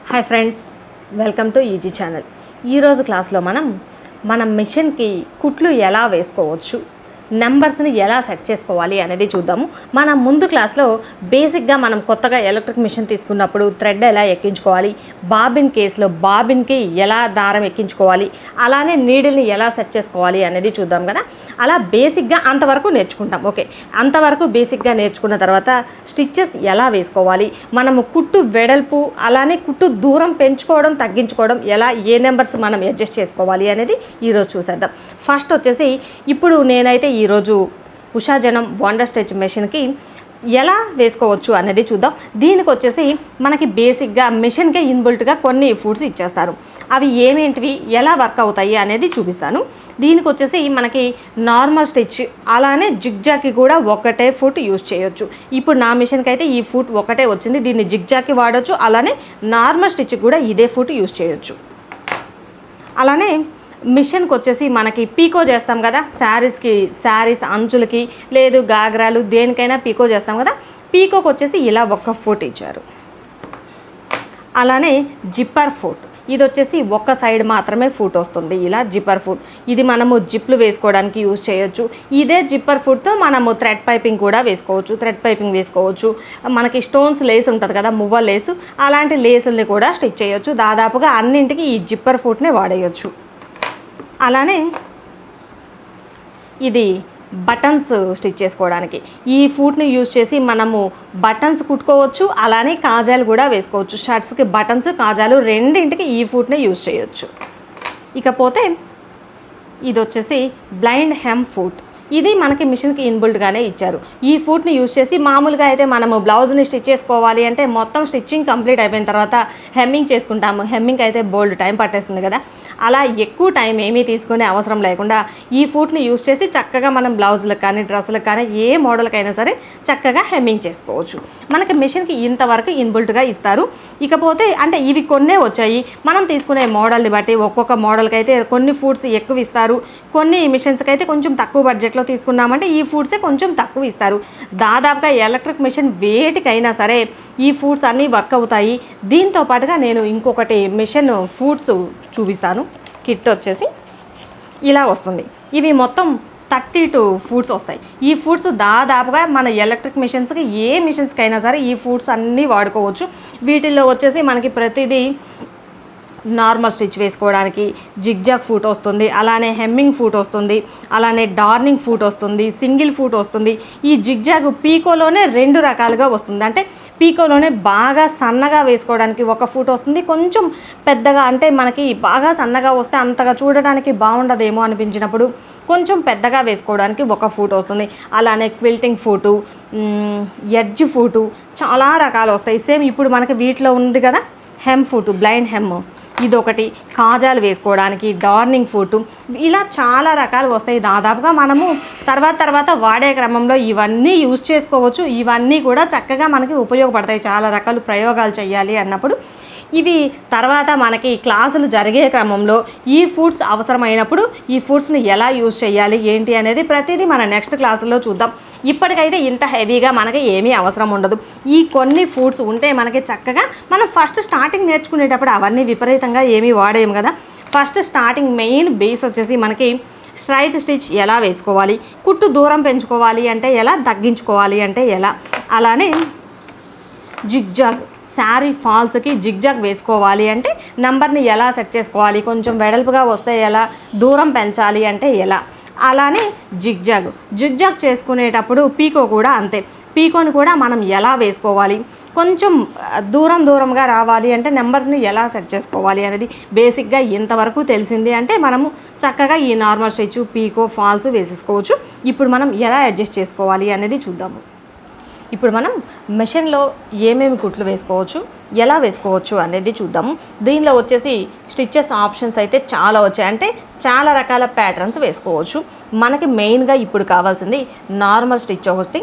Hi friends, welcome to easy channel. ఈరోజు క్లాస్లో మన మిషన్కి కుట్లు ఎలా వేసుకోవచ్చు, నెంబర్స్ని ఎలా సెట్ చేసుకోవాలి అనేది చూద్దాము. మన ముందు క్లాస్లో బేసిక్గా మనం కొత్తగా ఎలక్ట్రిక్ మిషన్ తీసుకున్నప్పుడు థ్రెడ్ ఎలా ఎక్కించుకోవాలి, బాబిన్ కేసులో బాబిన్కి ఎలా దారం ఎక్కించుకోవాలి, అలానే నీడిల్ని ఎలా సెట్ చేసుకోవాలి అనేది చూద్దాం కదా. అలా బేసిక్గా అంతవరకు నేర్చుకుంటాం. ఓకే, అంతవరకు బేసిక్గా నేర్చుకున్న తర్వాత స్టిచ్చెస్ ఎలా వేసుకోవాలి, మనము కుట్టు వెడల్పు అలానే కుట్టు దూరం పెంచుకోవడం తగ్గించుకోవడం ఎలా, ఏ నెంబర్స్ మనం అడ్జస్ట్ చేసుకోవాలి అనేది ఈరోజు చూసేద్దాం. ఫస్ట్ వచ్చేసి ఇప్పుడు నేనైతే ఈరోజు ఉషాజనం వండర్ స్టిచ్ మెషిన్కి ఎలా వేసుకోవచ్చు అనేది చూద్దాం. దీనికి వచ్చేసి మనకి బేసిక్గా మిషన్కే ఇన్బుల్ట్గా కొన్ని ఫుడ్స్ ఇచ్చేస్తారు. అవి ఏమేంటివి, ఎలా వర్క్ అవుతాయి అనేది చూపిస్తాను. దీనికి వచ్చేసి మనకి నార్మల్ స్టిచ్ అలానే జిగ్జాగ్కి కూడా ఒకటే ఫుట్ యూజ్ చేయొచ్చు. ఇప్పుడు నా మిషన్కి అయితే ఈ ఫుట్ ఒకటే వచ్చింది. దీన్ని జిగ్జాగ్కి వాడచ్చు, అలానే నార్మల్ స్టిచ్కి కూడా ఇదే ఫుట్ యూజ్ చేయొచ్చు. అలానే మిషన్కి వచ్చేసి మనకి పీకో చేస్తాం కదా, శారీస్ అంచులకి లేదు గాగ్రాలు దేనికైనా పీకో చేస్తాం కదా. పీకోకి వచ్చేసి ఇలా ఒక ఫుట్ ఇచ్చారు. అలానే జిప్పర్ ఫుట్, ఇది వచ్చేసి ఒక్క సైడ్ మాత్రమే ఫుట్ వస్తుంది. ఇలా జిప్పర్ ఫుట్, ఇది మనము జిప్లు వేసుకోవడానికి యూజ్ చేయొచ్చు. ఇదే జిప్పర్ ఫుట్తో మనము థ్రెడ్ పైపింగ్ కూడా వేసుకోవచ్చు. మనకి స్టోన్స్ లేస్ ఉంటుంది కదా, మువ్వ లేసు, అలాంటి లేసుల్ని కూడా స్టిచ్ చేయొచ్చు. దాదాపుగా అన్నింటికి ఈ జిప్పర్ ఫుట్నే వాడేయచ్చు. అలానే ఇది బటన్స్ స్టిచ్ చేసుకోవడానికి ఈ ఫుట్ని యూజ్ చేసి మనము బటన్స్ కుట్టుకోవచ్చు, అలానే కాజాలు కూడా వేసుకోవచ్చు. షర్ట్స్కి బటన్స్ కాజాలు రెండింటికి ఈ ఫుట్ని యూజ్ చేయొచ్చు. ఇకపోతే ఇది వచ్చేసి బ్లైండ్ హెమ్ ఫుట్, ఇది మనకి మిషన్కి ఇన్బుల్ట్గానే ఇచ్చారు. ఈ ఫుట్ని యూజ్ చేసి మామూలుగా అయితే మనము బ్లౌజ్ని స్టిచ్ చేసుకోవాలి అంటే మొత్తం స్టిచ్చింగ్ కంప్లీట్ అయిపోయిన తర్వాత హెమ్మింగ్ చేసుకుంటాము. హెమ్మింగ్ అయితే బోల్డ్ టైం పట్టేస్తుంది కదా. అలా ఎక్కువ టైం ఏమీ తీసుకునే అవసరం లేకుండా ఈ ఫుట్ని యూజ్ చేసి చక్కగా మనం బ్లౌజులకు కానీ డ్రెస్సులకు కానీ ఏ మోడల్కైనా సరే చక్కగా హెమ్మింగ్ చేసుకోవచ్చు. మనకి మిషన్కి ఇంతవరకు ఇన్బుల్ట్గా ఇస్తారు. ఇకపోతే అంటే ఇవి కొన్నే వచ్చాయి. మనం తీసుకునే మోడల్ని బట్టి ఒక్కొక్క మోడల్కి అయితే కొన్ని ఫుట్స్ ఎక్కువ ఇస్తారు, కొన్ని మిషన్స్కి అయితే కొంచెం తక్కువ బడ్జెట్లో తీసుకున్నామంటే ఈ ఫుడ్సే కొంచెం తక్కువ ఇస్తారు. దాదాపుగా ఎలక్ట్రిక్ మిషన్ వేటికైనా సరే ఈ ఫుడ్స్ అన్నీ వర్క్ అవుతాయి. దీంతో పాటుగా నేను ఇంకొకటి మిషన్ ఫుడ్స్ చూపిస్తాను. కిట్ వచ్చేసి ఇలా వస్తుంది. ఇవి మొత్తం 32 ఫుడ్స్ వస్తాయి. ఈ ఫుడ్స్ దాదాపుగా మన ఎలక్ట్రిక్ మిషన్స్కి ఏ మిషన్స్కి అయినా సరే ఈ ఫుడ్స్ అన్నీ వాడుకోవచ్చు. వీటిల్లో వచ్చేసి మనకి ప్రతిదీ నార్మల్ స్టిచ్ వేసుకోవడానికి జిగ్జాగ్ ఫుట్ వస్తుంది, అలానే హెమ్మింగ్ ఫుట్ వస్తుంది, అలానే డార్నింగ్ ఫుట్ వస్తుంది, సింగిల్ ఫుట్ వస్తుంది. ఈ జిగ్జాగ్ పీకోలోనే 2 రకాలుగా వస్తుంది. అంటే పీకోలోనే బాగా సన్నగా వేసుకోవడానికి ఒక ఫుట్ వస్తుంది, కొంచెం పెద్దగా అంటే మనకి బాగా సన్నగా వస్తే అంతగా చూడడానికి బాగుండదేమో అనిపించినప్పుడు కొంచెం పెద్దగా వేసుకోవడానికి ఒక ఫుట్ వస్తుంది. అలానే క్విల్టింగ్ ఫుటు, ఎడ్జ్ ఫుటు, చాలా రకాలు వస్తాయి. సేమ్ ఇప్పుడు మనకి వీటిలో ఉంది కదా హెమ్ ఫుట్, బ్లైండ్ హెమ్, ఇదొకటి. కాజాలు వేసుకోవడానికి డార్నింగ్ ఫుట్, ఇలా చాలా రకాలు వస్తాయి. దాదాపుగా మనము తర్వాత వాడే క్రమంలో ఇవన్నీ యూజ్ చేసుకోవచ్చు. ఇవన్నీ కూడా చక్కగా మనకి ఉపయోగపడతాయి. చాలా రకాల ప్రయోగాలు చేయాలి అన్నప్పుడు ఇవి తర్వాత మనకి క్లాసులు జరిగే క్రమంలో ఈ ఫుడ్స్ అవసరమైనప్పుడు ఈ ఫుడ్స్ని ఎలా యూజ్ చేయాలి ఏంటి అనేది ప్రతిదీ మన నెక్స్ట్ క్లాసుల్లో చూద్దాం. ఇప్పటికైతే ఇంత హెవీగా మనకి ఏమీ అవసరం ఉండదు. ఈ కొన్ని ఫుడ్స్ ఉంటే మనకి చక్కగా మనం ఫస్ట్ స్టార్టింగ్ నేర్చుకునేటప్పుడు అవన్నీ విపరీతంగా ఏమీ వాడేయం కదా. ఫస్ట్ స్టార్టింగ్ మెయిన్ బేస్ వచ్చేసి మనకి స్ట్రైట్ స్టిచ్ ఎలా వేసుకోవాలి, కుట్టు దూరం పెంచుకోవాలి అంటే ఎలా, తగ్గించుకోవాలి అంటే ఎలా, అలానే జిగ్జాగ్ శారీ ఫాల్స్కి జిగ్జాగ్ వేసుకోవాలి అంటే నంబర్ని ఎలా సెట్ చేసుకోవాలి, కొంచెం వెడల్పుగా వస్తే ఎలా, దూరం పెంచాలి అంటే ఎలా, అలానే జిగ్జాగ్ చేసుకునేటప్పుడు పీకో కూడా అంతే. పీకోని కూడా మనం ఎలా వేసుకోవాలి, కొంచెం దూరంగా రావాలి అంటే నెంబర్స్ని ఎలా సెట్ చేసుకోవాలి అనేది బేసిక్గా ఇంతవరకు తెలిసింది అంటే మనము చక్కగా ఈ నార్మల్ స్టిచ్, పీకో, ఫాల్స్ వేసేసుకోవచ్చు. ఇప్పుడు మనం ఎలా అడ్జస్ట్ చేసుకోవాలి అనేది చూద్దాము. ఇప్పుడు మనం మెషిన్లో ఏమేమి కుట్లు వేసుకోవచ్చు, ఎలా వేసుకోవచ్చు అనేది చూద్దాము. దీనిలో వచ్చేసి స్టిచ్చెస్ ఆప్షన్స్ అయితే చాలా వచ్చాయి. అంటే చాలా రకాల ప్యాటర్న్స్ వేసుకోవచ్చు. మనకి మెయిన్గా ఇప్పుడు కావాల్సింది నార్మల్ స్టిచ్ ఒకటి,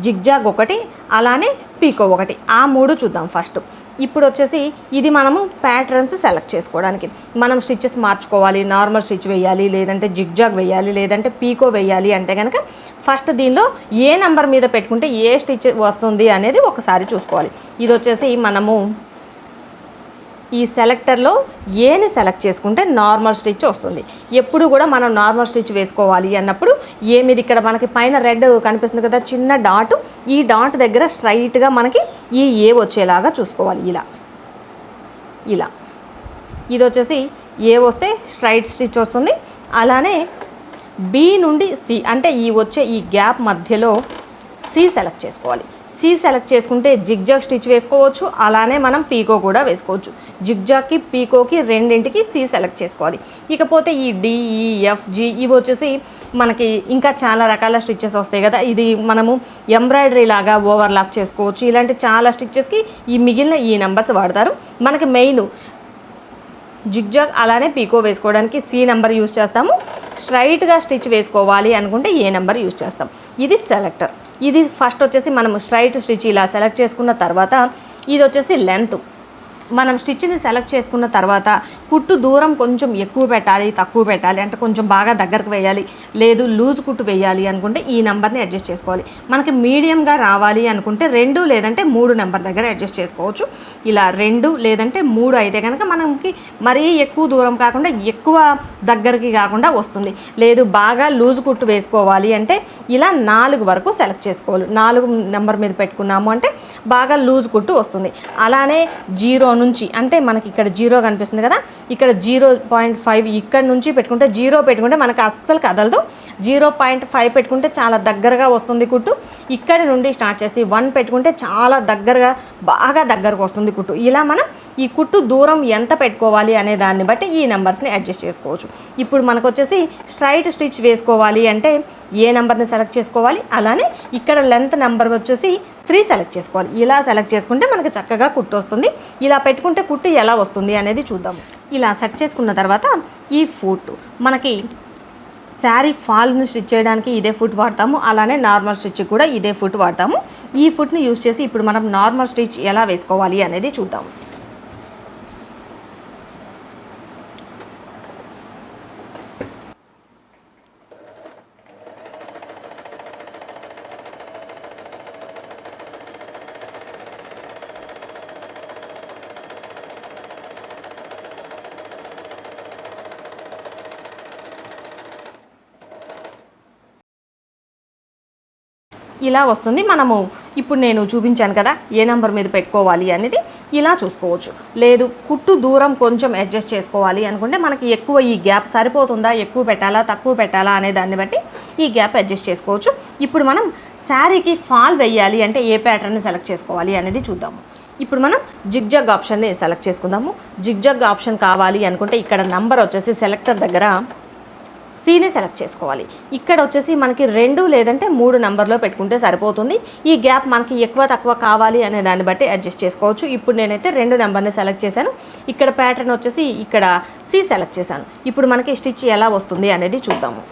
జిగ్జాగ్ ఒకటి, అలానే పీకో ఒకటి. ఆ 3 చూద్దాం ఫస్ట్. ఇప్పుడు వచ్చేసి ఇది మనము ప్యాటర్న్స్ సెలెక్ట్ చేసుకోవడానికి మనం స్టిచ్చెస్ మార్చుకోవాలి. నార్మల్ స్టిచ్ వేయాలి, లేదంటే జిగ్జాగ్ వేయాలి, లేదంటే పీకో వేయాలి అంటే కనుక ఫస్ట్ దీనిలో ఏ నెంబర్ మీద పెట్టుకుంటే ఏ స్టిచ్ వస్తుంది అనేది ఒకసారి చూసుకోవాలి. ఇది వచ్చేసి మనము ఈ సెలెక్టర్లో ఏని సెలెక్ట్ చేసుకుంటే నార్మల్ స్టిచ్ వస్తుంది. ఎప్పుడు కూడా మనం నార్మల్ స్టిచ్ వేసుకోవాలి అన్నప్పుడు ఏ మీద ఇక్కడ మనకి పైన రెడ్ కనిపిస్తుంది కదా చిన్న డాట్, ఈ డాట్ దగ్గర స్ట్రైట్గా మనకి ఈ ఏ వచ్చేలాగా చూసుకోవాలి. ఇలా ఇది వచ్చేసి ఏ వస్తే స్ట్రైట్ స్టిచ్ వస్తుంది. అలానే బి నుండి సి అంటే ఈ వచ్చే ఈ గ్యాప్ మధ్యలో సి సెలెక్ట్ చేసుకోవాలి. సి సెలెక్ట్ చేసుకుంటే జిగ్జాగ్ స్టిచ్ వేసుకోవచ్చు. అలానే మనం పీకో కూడా వేసుకోవచ్చు. జిగ్జాగ్కి పీకోకి రెండింటికి సి సెలెక్ట్ చేసుకోవాలి. ఇకపోతే ఈ డిఈఎఫ్జి ఇవి వచ్చేసి మనకి ఇంకా చాలా రకాల స్టిచ్చెస్ వస్తాయి కదా. ఇది మనము ఎంబ్రాయిడరీ లాగా ఓవర్లాక్ చేసుకోవచ్చు. ఇలాంటి చాలా స్టిచ్చెస్కి ఈ మిగిలిన ఈ నెంబర్స్ వాడతారు. మనకి మెయిన్ జిగ్జాగ్ అలానే పీకో వేసుకోవడానికి సి నెంబర్ యూజ్ చేస్తాము. స్ట్రైట్గా స్టిచ్ వేసుకోవాలి అనుకుంటే ఏ నెంబర్ యూజ్ చేస్తాం. ఇది సెలెక్టర్. ఇది ఫస్ట్ వచ్చేసి మనము స్ట్రైట్ స్టిచ్ ఇలా సెలెక్ట్ చేసుకున్న తర్వాత ఇది వచ్చేసి లెంత్. మనం స్టిచ్ని సెలెక్ట్ చేసుకున్న తర్వాత కుట్టు దూరం కొంచెం ఎక్కువ పెట్టాలి, తక్కువ పెట్టాలి అంటే కొంచెం బాగా దగ్గరకు వేయాలి, లేదు లూజ్ కుట్టు వేయాలి అనుకుంటే ఈ నెంబర్ని అడ్జస్ట్ చేసుకోవాలి. మనకి మీడియంగా రావాలి అనుకుంటే 2 లేదంటే 3 నెంబర్ దగ్గర అడ్జస్ట్ చేసుకోవచ్చు. ఇలా 2 లేదంటే 3 అయితే కనుక మనకి మరీ ఎక్కువ దూరం కాకుండా ఎక్కువ దగ్గరికి కాకుండా వస్తుంది. లేదు బాగా లూజ్ కుట్టు వేసుకోవాలి అంటే ఇలా 4 వరకు సెలెక్ట్ చేసుకోవాలి. 4 నెంబర్ మీద పెట్టుకున్నాము అంటే బాగా లూజ్ కుట్టు వస్తుంది. అలానే 0 నుంచి అంటే మనకి ఇక్కడ 0 కనిపిస్తుంది కదా, ఇక్కడ 0.5 ఇక్కడ నుంచి పెట్టుకుంటే 0 పెట్టుకుంటే మనకు అస్సలు కదలదు. 0.5 పెట్టుకుంటే చాలా దగ్గరగా వస్తుంది కుట్టు. ఇక్కడి నుండి స్టార్ట్ చేసి 1 పెట్టుకుంటే చాలా దగ్గరగా బాగా దగ్గరకు వస్తుంది కుట్టు. ఇలా మనం ఈ కుట్టు దూరం ఎంత పెట్టుకోవాలి అనే దాన్ని బట్టి ఈ నెంబర్స్ని అడ్జస్ట్ చేసుకోవచ్చు. ఇప్పుడు మనకు వచ్చేసి స్ట్రైట్ స్టిచ్ వేసుకోవాలి అంటే ఏ నెంబర్ని సెలెక్ట్ చేసుకోవాలి. అలానే ఇక్కడ లెంత్ నెంబర్ వచ్చేసి 3 సెలెక్ట్ చేసుకోవాలి. ఇలా సెలెక్ట్ చేసుకుంటే మనకి చక్కగా కుట్టు వస్తుంది. ఇలా పెట్టుకుంటే కుట్టు ఎలా వస్తుంది అనేది చూద్దాం. ఇలా సెట్ చేసుకున్న తర్వాత ఈ ఫుట్ మనకి శారీ ఫాల్ని స్టిచ్ చేయడానికి ఇదే ఫుట్ వాడతాము. అలానే నార్మల్ స్టిచ్ కూడా ఇదే ఫుట్ వాడతాము. ఈ ఫుట్ని యూజ్ చేసి ఇప్పుడు మనం నార్మల్ స్టిచ్ ఎలా వేసుకోవాలి అనేది చూద్దాము. ఇలా వస్తుంది. మనము ఇప్పుడు నేను చూపించాను కదా ఏ నెంబర్ మీద పెట్టుకోవాలి అనేది ఇలా చూసుకోవచ్చు. లేదు కుట్టు దూరం కొంచెం అడ్జస్ట్ చేసుకోవాలి అనుకుంటే మనకి ఎక్కువ ఈ గ్యాప్ సరిపోతుందా, ఎక్కువ పెట్టాలా తక్కువ పెట్టాలా అనే దాన్ని బట్టి ఈ గ్యాప్ అడ్జస్ట్ చేసుకోవచ్చు. ఇప్పుడు మనం శారీకి ఫాల్ వేయాలి అంటే ఏ ప్యాటర్న్ని సెలెక్ట్ చేసుకోవాలి అనేది చూద్దాము. ఇప్పుడు మనం జిగ్జాగ్ ఆప్షన్ని సెలెక్ట్ చేసుకుందాము. జిగ్జాగ్ ఆప్షన్ కావాలి అనుకుంటే ఇక్కడ నంబర్ వచ్చేసి సెలెక్టర్ దగ్గర సీని సెలెక్ట్ చేసుకోవాలి. ఇక్కడ వచ్చేసి మనకి 2 లేదంటే 3 నెంబర్లో పెట్టుకుంటే సరిపోతుంది. ఈ గ్యాప్ మనకి ఎక్కువ తక్కువ కావాలి అనే దాన్ని బట్టి అడ్జస్ట్ చేసుకోవచ్చు. ఇప్పుడు నేనైతే 2 నెంబర్ని సెలెక్ట్ చేశాను. ఇక్కడ ప్యాటర్న్ వచ్చేసి ఇక్కడ సి సెలెక్ట్ చేశాను. ఇప్పుడు మనకి స్టిచ్ ఎలా వస్తుంది అనేది చూద్దాము.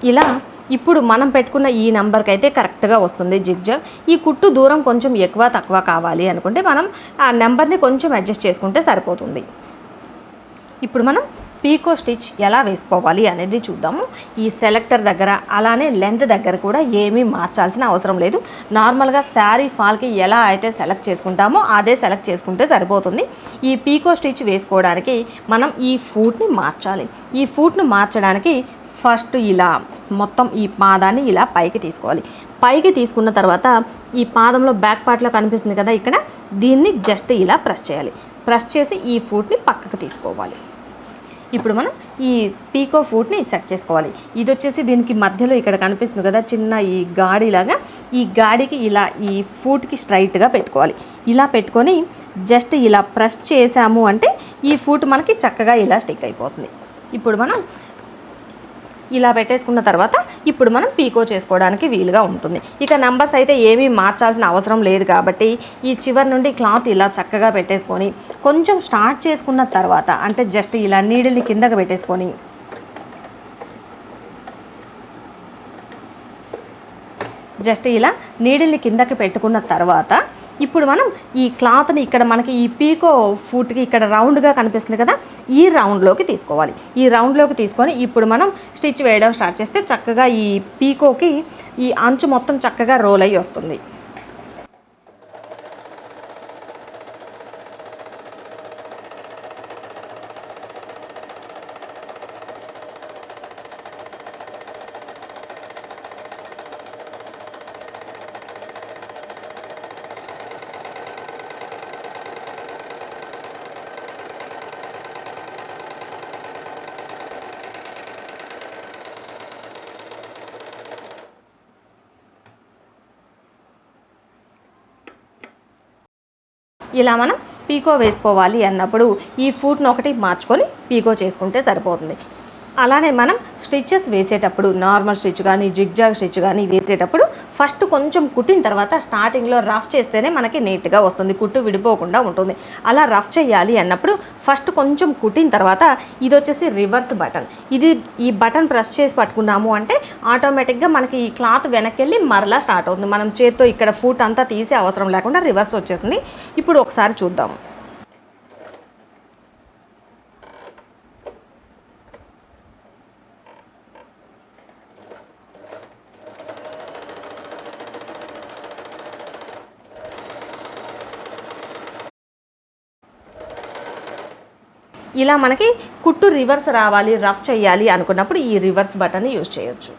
ఇలా ఇప్పుడు మనం పెట్టుకున్న ఈ నెంబర్కి అయితే కరెక్ట్గా వస్తుంది జిగ్జాగ్. ఈ కుట్టు దూరం కొంచెం ఎక్కువ తక్కువ కావాలి అనుకుంటే మనం ఆ నెంబర్ని కొంచెం అడ్జస్ట్ చేసుకుంటే సరిపోతుంది. ఇప్పుడు మనం పీకో స్టిచ్ ఎలా వేసుకోవాలి అనేది చూద్దాము. ఈ సెలెక్టర్ దగ్గర అలానే లెంత్ దగ్గర కూడా ఏమీ మార్చాల్సిన అవసరం లేదు. నార్మల్గా శారీ ఫాల్కి ఎలా అయితే సెలెక్ట్ చేసుకుంటామో అదే సెలెక్ట్ చేసుకుంటే సరిపోతుంది. ఈ పీకో స్టిచ్ వేసుకోవడానికి మనం ఈ ఫూట్ని మార్చాలి. ఈ ఫూట్ను మార్చడానికి ఫస్ట్ ఇలా మొత్తం ఈ పాదాన్ని ఇలా పైకి తీసుకోవాలి. పైకి తీసుకున్న తర్వాత ఈ పాదంలో బ్యాక్ పార్ట్లో కనిపిస్తుంది కదా, ఇక్కడ దీన్ని జస్ట్ ఇలా ప్రెస్ చేయాలి. ప్రెస్ చేసి ఈ ఫూట్ని పక్కకు తీసుకోవాలి. ఇప్పుడు మనం ఈ పీకో ఫూట్ని సెట్ చేసుకోవాలి. ఇది వచ్చేసి దీనికి మధ్యలో ఇక్కడ కనిపిస్తుంది కదా చిన్న ఈ గాడిలాగా, ఈ గాడికి ఇలా ఈ ఫూట్కి స్ట్రైట్గా పెట్టుకోవాలి. ఇలా పెట్టుకొని జస్ట్ ఇలా ప్రెస్ చేసాము అంటే ఈ ఫూట్ మనకి చక్కగా ఇలా స్టిక్ అయిపోతుంది. ఇప్పుడు మనం ఇలా పెట్టేసుకున్న తర్వాత ఇప్పుడు మనం పీకో చేసుకోవడానికి వీలుగా ఉంటుంది. ఇక నంబర్స్ అయితే ఏమీ మార్చాల్సిన అవసరం లేదు కాబట్టి ఈ చివరి నుండి క్లాత్ ఇలా చక్కగా పెట్టేసుకొని కొంచెం స్టార్ట్ చేసుకున్న తర్వాత అంటే జస్ట్ ఇలా నీడిల్ని కిందకి పెట్టేసుకొని జస్ట్ ఇలా నీడిల్ని కిందకి పెట్టుకున్న తర్వాత ఇప్పుడు మనం ఈ క్లాత్ని ఇక్కడ మనకి ఈ పీకో ఫూట్కి ఇక్కడ రౌండ్గా కనిపిస్తుంది కదా, ఈ రౌండ్లోకి తీసుకోవాలి. ఈ రౌండ్లోకి తీసుకొని ఇప్పుడు మనం స్టిచ్ వేయడం స్టార్ట్ చేస్తే చక్కగా ఈ పీకోకి ఈ అంచు మొత్తం చక్కగా రోల్ అయ్యి వస్తుంది. ఇలా మనం పీకో వేసుకోవాలి అన్నప్పుడు ఈ ఫూట్ను ఒకటి మార్చుకొని పీకో చేసుకుంటే సరిపోతుంది. అలానే మనం స్టిచ్చెస్ వేసేటప్పుడు నార్మల్ స్టిచ్ కానీ జిగ్జాగ్ స్టిచ్ కానీ వేసేటప్పుడు ఫస్ట్ కొంచెం కుట్టిన తర్వాత స్టార్టింగ్లో రఫ్ చేస్తేనే మనకి నీట్గా వస్తుంది, కుట్టు విడిపోకుండా ఉంటుంది. అలా రఫ్ చేయాలి అన్నప్పుడు ఫస్ట్ కొంచెం కుట్టిన తర్వాత ఇది వచ్చేసి రివర్స్ బటన్. ఈ బటన్ ప్రెస్ చేసి పట్టుకున్నాము అంటే ఆటోమేటిక్గా మనకి ఈ క్లాత్ వెనక్కి వెళ్ళి మరలా స్టార్ట్ అవుతుంది. మనం చేత్తో ఇక్కడ ఫూట్ అంతా తీసే అవసరం లేకుండా రివర్స్ వచ్చేస్తుంది. ఇప్పుడు ఒకసారి చూద్దాం. ఇలా మనకి కుట్టు రివర్స్ రావాలి, రఫ్ చేయాలి అనుకున్నప్పుడు ఈ రివర్స్ బటన్ని యూజ్ చేయొచ్చు.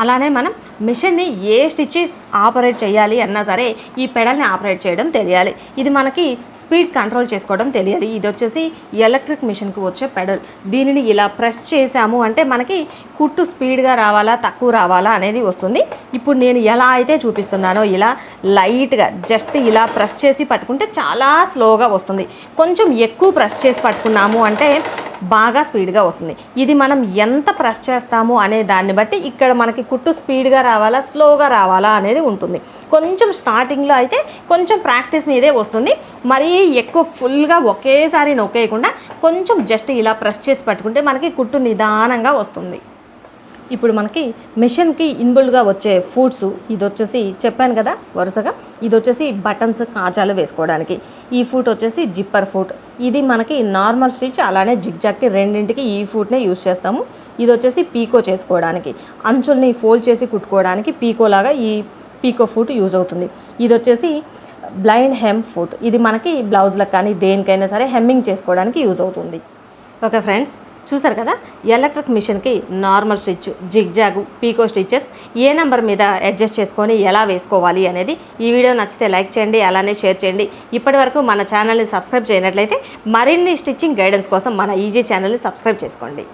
అలానే మనం మిషన్ని ఏ స్టిచెస్ ఆపరేట్ చేయాలి అన్నా సరే ఈ పెడల్ని ఆపరేట్ చేయడం తెలియాలి. ఇది మనకి స్పీడ్ కంట్రోల్ చేసుకోవడం తెలియాలి. ఇది వచ్చేసి ఎలక్ట్రిక్ మిషన్కి వచ్చే పెడల్. దీనిని ఇలా ప్రెస్ చేసాము అంటే మనకి కుట్టు స్పీడ్గా రావాలా తక్కువ రావాలా అనేది వస్తుంది. ఇప్పుడు నేను ఎలా అయితే చూపిస్తున్నానో ఇలా లైట్గా జస్ట్ ఇలా ప్రెస్ చేసి పట్టుకుంటే చాలా స్లోగా వస్తుంది. కొంచెం ఎక్కువ ప్రెస్ చేసి పట్టుకున్నాము అంటే బాగా స్పీడ్గా వస్తుంది. ఇది మనం ఎంత ప్రెస్ చేస్తాము అనే దాన్ని బట్టి ఇక్కడ మనకి కుట్టు స్పీడ్గా రావాలా స్లోగా రావాలా అనేది ఉంటుంది. కొంచెం స్టార్టింగ్లో అయితే కొంచెం ప్రాక్టీస్ మీదే వస్తుంది. మరీ ఎక్కువ ఫుల్గా ఒకేసారి నొక్కేయకుండా కొంచెం జస్ట్ ఇలా ప్రెస్ చేసి పట్టుకుంటే మనకి కుట్టు నిదానంగా వస్తుంది. ఇప్పుడు మనకి మిషన్కి ఇన్బుల్డ్గా వచ్చే ఫూట్స్ ఇది వచ్చేసి చెప్పాను కదా వరుసగా, ఇది వచ్చేసి బటన్స్ కాజాలు వేసుకోవడానికి. ఈ ఫూట్ వచ్చేసి జిప్పర్ ఫూట్. ఇది మనకి నార్మల్ స్టిచ్ అలానే జిగ్జాగ్కి రెండింటికి ఈ ఫూట్నే యూజ్ చేస్తాము. ఇది వచ్చేసి పీకో చేసుకోవడానికి, అంచుల్ని ఫోల్డ్ చేసి కుట్టుకోవడానికి పీకోలాగా ఈ పీకో ఫూట్ యూజ్ అవుతుంది. ఇది వచ్చేసి బ్లైండ్ హెమ్ ఫూట్. ఇది మనకి బ్లౌజ్లకు కానీ దేనికైనా సరే హెమ్మింగ్ చేసుకోవడానికి యూజ్ అవుతుంది. ఓకే ఫ్రెండ్స్, చూసారు కదా ఎలక్ట్రిక్ మిషన్కి నార్మల్ స్టిచ్, జిగ్జాగ్, పీకో స్టిచెస్ ఏ నెంబర్ మీద అడ్జస్ట్ చేసుకొని ఎలా వేసుకోవాలి అనేది. ఈ వీడియో నచ్చితే లైక్ చేయండి, అలానే షేర్ చేయండి. ఇప్పటివరకు మన ఛానల్ని సబ్స్క్రైబ్ చేయనట్లయితే మరిన్ని స్టిచ్చింగ్ గైడెన్స్ కోసం మన ఈజీ ఛానల్ని సబ్స్క్రైబ్ చేసుకోండి.